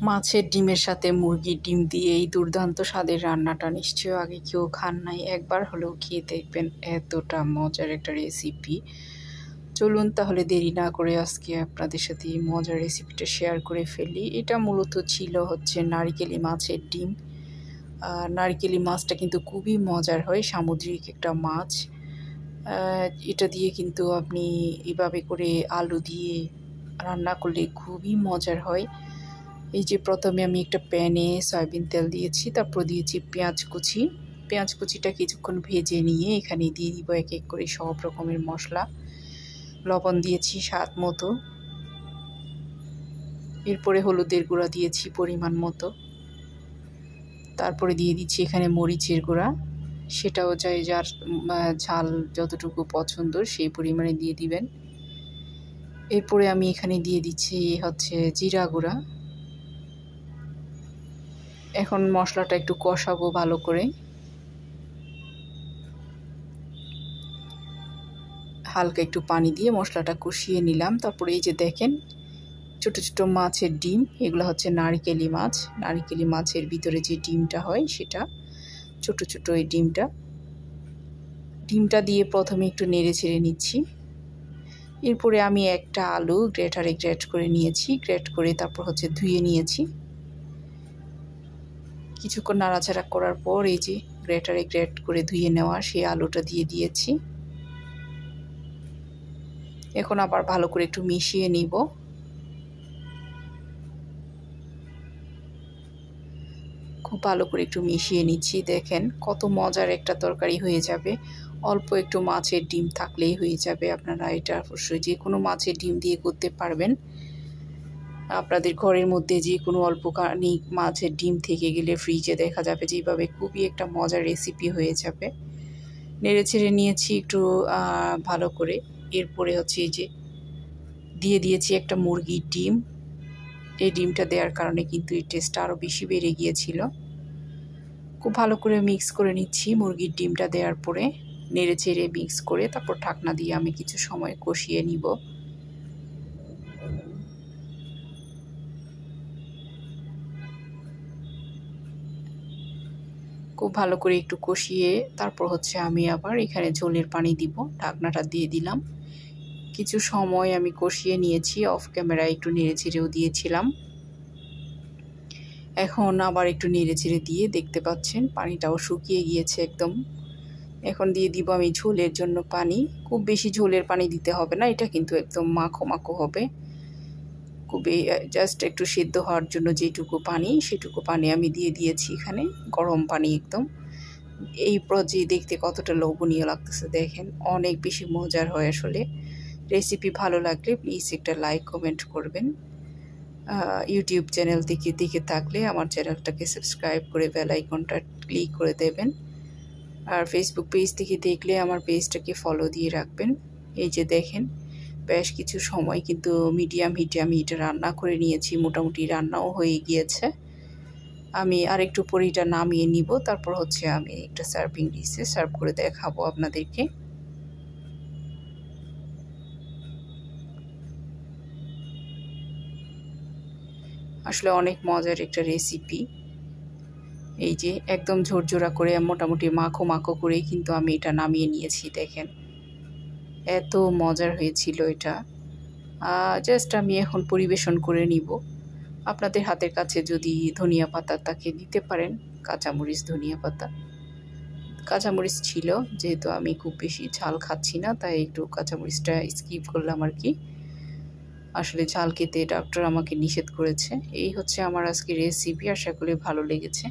মাছের ডিমের সাথে মুরগির ডিম দিয়ে এই দুর্দান্ত স্বাদের রান্নাটা নিশ্চয়ই আগে কেউ খান নাই, একবার হলেও খেয়ে দেখবেন। এতটা মজার একটা রেসিপি। চলুন তাহলে দেরি না করে আজকে আপনাদের সাথে এই মজার রেসিপিটা শেয়ার করে ফেলি। এটা মূলত ছিল হচ্ছে নারিকেলি মাছের ডিম। নারিকেলি মাছটা কিন্তু খুবই মজার হয়, সামুদ্রিক একটা মাছ। এটা দিয়ে কিন্তু আপনি এভাবে করে আলু দিয়ে রান্না করলে খুবই মজার হয়। এই যে প্রথমে আমি একটা প্যানে সয়াবিন তেল দিয়েছি, তারপর দিয়েছি পেঁয়াজ কুচি। পেঁয়াজ কুচিটা কিছুক্ষণ ভেজে নিয়ে এখানে দিয়ে দিব এক এক করে সব রকমের মশলা। লবণ দিয়েছি স্বাদ মতো, এরপরে হলুদের গুঁড়া দিয়েছি পরিমাণ মতো, তারপরে দিয়ে দিচ্ছি এখানে মরিচের গুঁড়া। সেটাও চাই যার ঝাল যতটুকু পছন্দ সেই পরিমাণে দিয়ে দিবেন। এরপরে আমি এখানে দিয়ে দিচ্ছি হচ্ছে জিরা গুঁড়া। এখন মশলাটা একটু কষাবো ভালো করে। হালকা একটু পানি দিয়ে মশলাটা কষিয়ে নিলাম। তারপরে এই যে দেখেন ছোট ছোট মাছের ডিম, এগুলো হচ্ছে নারিকেলি মাছ। নারিকেলি মাছের ভিতরে যে ডিমটা হয় সেটা ছোট ছোট এই ডিমটা দিয়ে প্রথমে একটু নেড়ে ছেড়ে নিচ্ছি। এরপরে আমি একটা আলু গ্রেটারে গ্রেট করে নিয়েছি, গ্রেট করে তারপর হচ্ছে ধুয়ে নিয়েছি। কিছুক্ষণ নাড়াচাড়া করার পর এই যে গ্রেটারে গ্রেট করে ধুয়ে নেওয়া সেই আলুটা দিয়ে দিয়েছি। এখন আবার ভালো করে একটু মিশিয়ে নিব। খুব ভালো করে একটু মিশিয়ে নিচ্ছি। দেখেন কত মজার একটা তরকারি হয়ে যাবে। অল্প একটু মাছের ডিম থাকলেই হয়ে যাবে। আপনারা এটা অবশ্যই যে কোনো মাছের ডিম দিয়ে করতে পারবেন। আপনাদের ঘরের মধ্যে যে কোনো অল্পখানি মাছের ডিম থেকে গেলে ফ্রিজে দেখা যাবে যেভাবে খুবই একটা মজার রেসিপি হয়ে যাবে। নেড়ে ছেড়ে নিয়েছি একটু ভালো করে। এরপরে হচ্ছে এই যে দিয়ে দিয়েছি একটা মুরগির ডিম। এই ডিমটা দেওয়ার কারণে কিন্তু এই টেস্টটা আরও বেশি বেড়ে গিয়েছিল। খুব ভালো করে মিক্স করে নিচ্ছি। মুরগির ডিমটা দেওয়ার পরে নেড়ে চেড়ে মিক্স করে তারপর ঢাকনা দিয়ে আমি কিছু সময় কষিয়ে নিব। খুব ভালো করে একটু কষিয়ে তারপর হচ্ছে আমি আবার এখানে ঝোলের পানি দিব। ঢাকনাটা দিয়ে দিলাম। কিছু সময় আমি কষিয়ে নিয়েছি, অফ ক্যামেরায় একটু নেড়ে চেড়েও দিয়েছিলাম। এখন আবার একটু নেড়ে চেড়ে দিয়ে দেখতে পাচ্ছেন পানিটাও শুকিয়ে গিয়েছে একদম। এখন দিয়ে দিব আমি ঝোলের জন্য পানি। খুব বেশি ঝোলের পানি দিতে হবে না, এটা কিন্তু একদম মাখো মাখো হবে। খুবই জাস্ট একটু সিদ্ধ হওয়ার জন্য যেটুকু পানি সেটুকু পানি আমি দিয়ে দিয়েছি এখানে, গরম পানি একদম। এই পর্যায়ে দেখতে কতটা লোভনীয় লাগতেছে দেখেন, অনেক বেশি মজার হয় আসলে। রেসিপি ভালো লাগলে প্লিজ একটা লাইক কমেন্ট করবেন। ইউটিউব চ্যানেল থেকে দেখে থাকলে আমার চ্যানেলটাকে সাবস্ক্রাইব করে বেল আইকনটা ক্লিক করে দেবেন। আর ফেসবুক পেজ থেকে দেখলে আমার পেজটাকে ফলো দিয়ে রাখবেন। এই যে দেখেন বেশ কিছু সময় কিন্তু মিডিয়াম হিটে আমি এটা রান্না করে নিয়েছি, মোটামুটি রান্নাও হয়ে গিয়েছে। আমি আরেকটু পরে এটা নামিয়ে নিব, তারপর হচ্ছে আমি একটা সার্ভিং ডিশে সার্ভ করে দেখাবো আপনাদেরকে। আসলে অনেক মজার একটা রেসিপি। এই যে একদম ঝরঝরা করে মোটামুটি মাখো মাখো করেই কিন্তু আমি এটা নামিয়ে নিয়েছি। দেখেন এত মজার হয়েছিল এটা। জাস্ট আমি এখন পরিবেশন করে নিব। আপনাদের হাতের কাছে যদি ধনিয়া পাতা তাকে দিতে পারেন, কাঁচামরিচ ধনিয়া পাতা। কাঁচামরিচ ছিল, যেহেতু আমি খুব বেশি ঝাল খাচ্ছি না তাই একটু কাঁচামরিচটা স্কিপ করলাম আর কি। আসলে ঝাল খেতে ডক্টর আমাকে নিষেধ করেছে। এই হচ্ছে আমার আজকে রেসিপি, আশা করি ভালো লেগেছে।